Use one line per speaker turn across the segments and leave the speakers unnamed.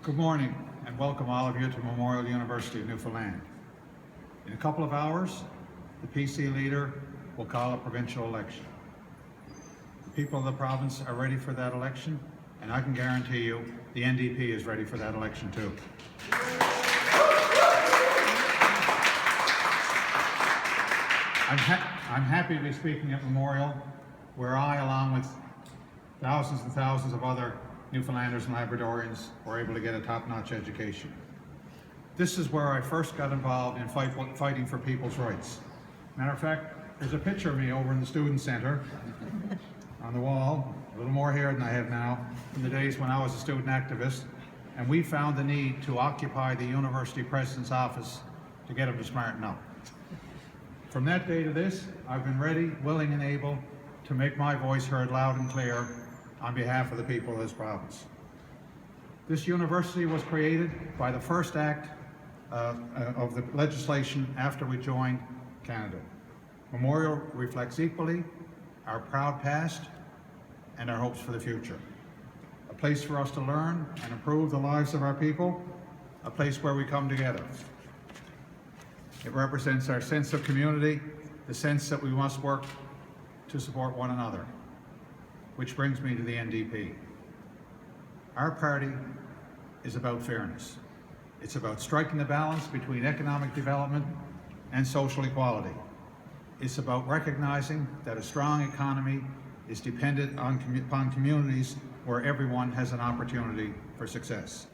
Good morning and welcome all of you to Memorial University of Newfoundland. In a couple of hours, the PC leader will call a provincial election. The people of the province are ready for that election, and I can guarantee you the NDP is ready for that election too. I'm happy to be speaking at Memorial, where I, along with thousands and thousands of other Newfoundlanders and Labradorians, were able to get a top-notch education. This is where I first got involved in fighting for people's rights. Matter of fact, there's a picture of me over in the Student Centre on the wall, a little more hair than I have now, in the days when I was a student activist, and we found the need to occupy the university president's office to get him to smarten up. From that day to this, I've been ready, willing, and able to make my voice heard loud and clear on behalf of the people of this province. This university was created by the first act of the legislation after we joined Canada. Memorial reflects equally our proud past and our hopes for the future. A place for us to learn and improve the lives of our people, a place where we come together. It represents our sense of community, the sense that we must work to support one another. Which brings me to the NDP. Our party is about fairness. It's about striking the balance between economic development and social equality. It's about recognizing that a strong economy is dependent upon communities where everyone has an opportunity for success.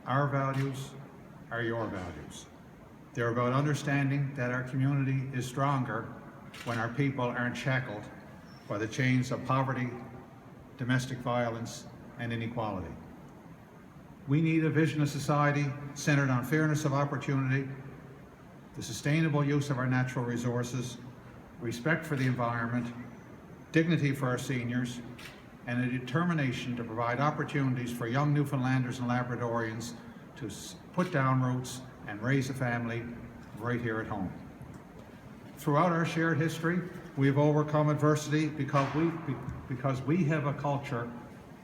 Our values are your values. They're about understanding that our community is stronger when our people aren't shackled by the chains of poverty, domestic violence, and inequality. We need a vision of society centered on fairness of opportunity, the sustainable use of our natural resources, respect for the environment, dignity for our seniors, and a determination to provide opportunities for young Newfoundlanders and Labradorians to put down roots and raise a family right here at home. Throughout our shared history, we have overcome adversity because we have a culture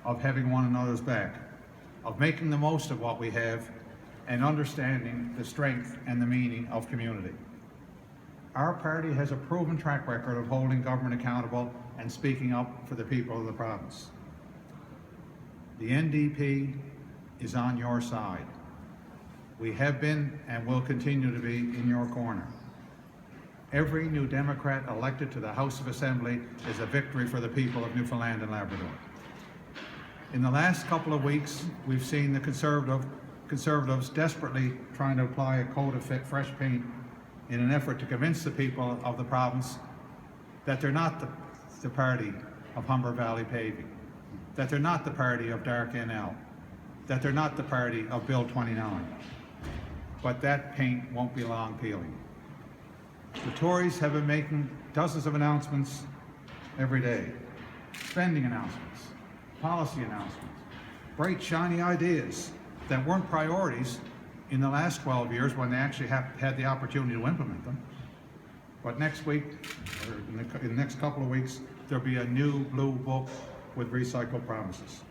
of having one another's back, of making the most of what we have, and understanding the strength and the meaning of community. Our party has a proven track record of holding government accountable and speaking up for the people of the province. The NDP is on your side. We have been and will continue to be in your corner. Every new Democrat elected to the House of Assembly is a victory for the people of Newfoundland and Labrador. In the last couple of weeks, we've seen the Conservatives desperately trying to apply a coat of fresh paint in an effort to convince the people of the province that they're not the party of Humber Valley Paving, that they're not the party of Dark NL, that they're not the party of Bill 29. But that paint won't be long peeling. The Tories have been making dozens of announcements every day. Spending announcements, policy announcements, bright, shiny ideas that weren't priorities in the last 12 years when they actually had the opportunity to implement them. But next week, or in the next couple of weeks, there'll be a new blue book with recycled promises.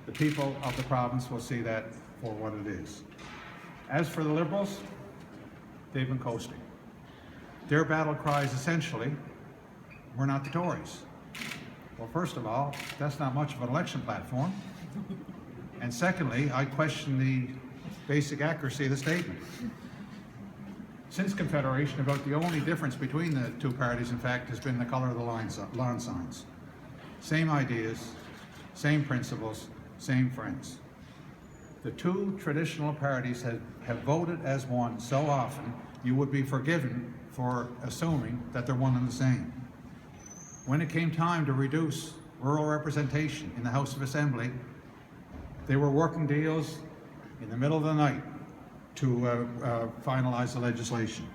The people of the province will see that for what it is. As for the Liberals, they've been coasting. Their battle cry is essentially, we're not the Tories. Well, first of all, that's not much of an election platform. And secondly, I question the basic accuracy of the statement. Since Confederation, about the only difference between the two parties, in fact, has been the color of the lawn signs. Same ideas, same principles, same friends. The two traditional parties have voted as one so often, you would be forgiven for assuming that they're one and the same. When it came time to reduce rural representation in the House of Assembly, they were working deals in the middle of the night to finalize the legislation.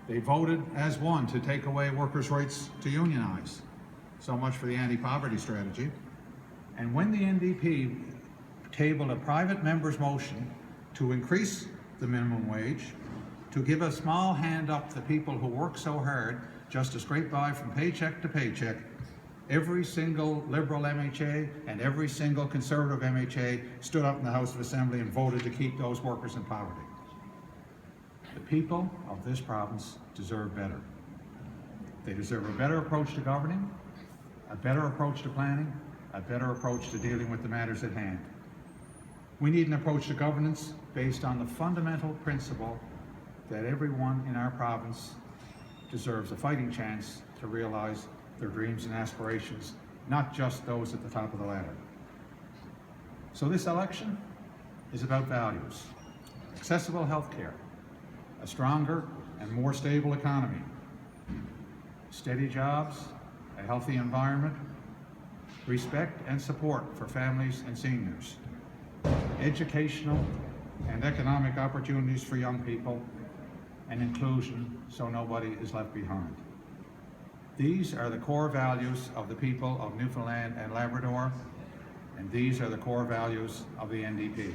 They voted as one to take away workers' rights to unionize. So much for the anti-poverty strategy. And when the NDP tabled a private member's motion to increase the minimum wage, to give a small hand up to people who work so hard just to scrape by from paycheck to paycheck, Every single Liberal MHA and every single Conservative MHA stood up in the House of Assembly and voted to keep those workers in poverty. The people of this province deserve better. They deserve a better approach to governing, a better approach to planning, a better approach to dealing with the matters at hand. We need an approach to governance based on the fundamental principle that everyone in our province deserves a fighting chance to realize their dreams and aspirations, not just those at the top of the ladder. So this election is about values: accessible health care, a stronger and more stable economy, steady jobs, a healthy environment, respect and support for families and seniors, educational and economic opportunities for young people, and inclusion so nobody is left behind. These are the core values of the people of Newfoundland and Labrador, and these are the core values of the NDP.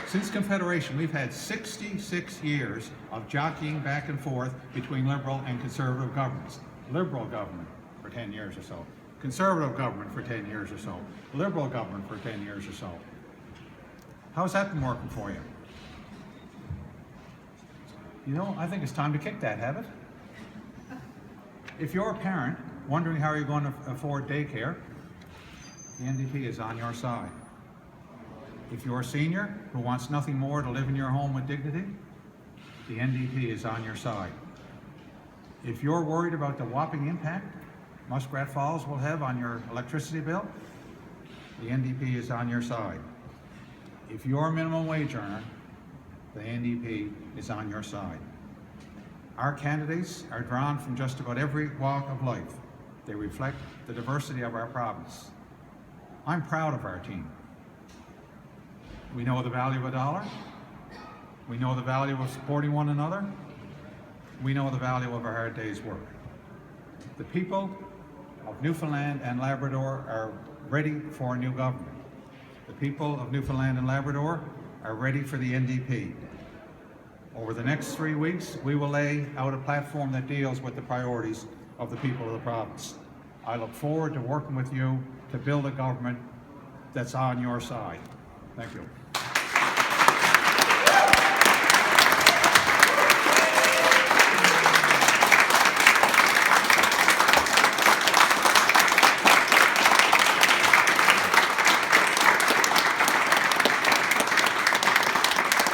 Since Confederation, we've had 66 years of jockeying back and forth between Liberal and Conservative governments. Liberal government for 10 years or so, Conservative government for 10 years or so, Liberal government for 10 years or so. How's that been working for you? You know, I think it's time to kick that habit. If you're a parent wondering how you're going to afford daycare, the NDP is on your side. If you're a senior who wants nothing more to live in your home with dignity, the NDP is on your side. If you're worried about the whopping impact Muskrat Falls will have on your electricity bill, the NDP is on your side. If you're a minimum wage earner, the NDP is on your side. Our candidates are drawn from just about every walk of life. They reflect the diversity of our province. I'm proud of our team. We know the value of a dollar. We know the value of supporting one another. We know the value of a hard day's work. The people of Newfoundland and Labrador are ready for a new government. The people of Newfoundland and Labrador are ready for the NDP. Over the next 3 weeks, we will lay out a platform that deals with the priorities of the people of the province. I look forward to working with you to build a government that's on your side. Thank you.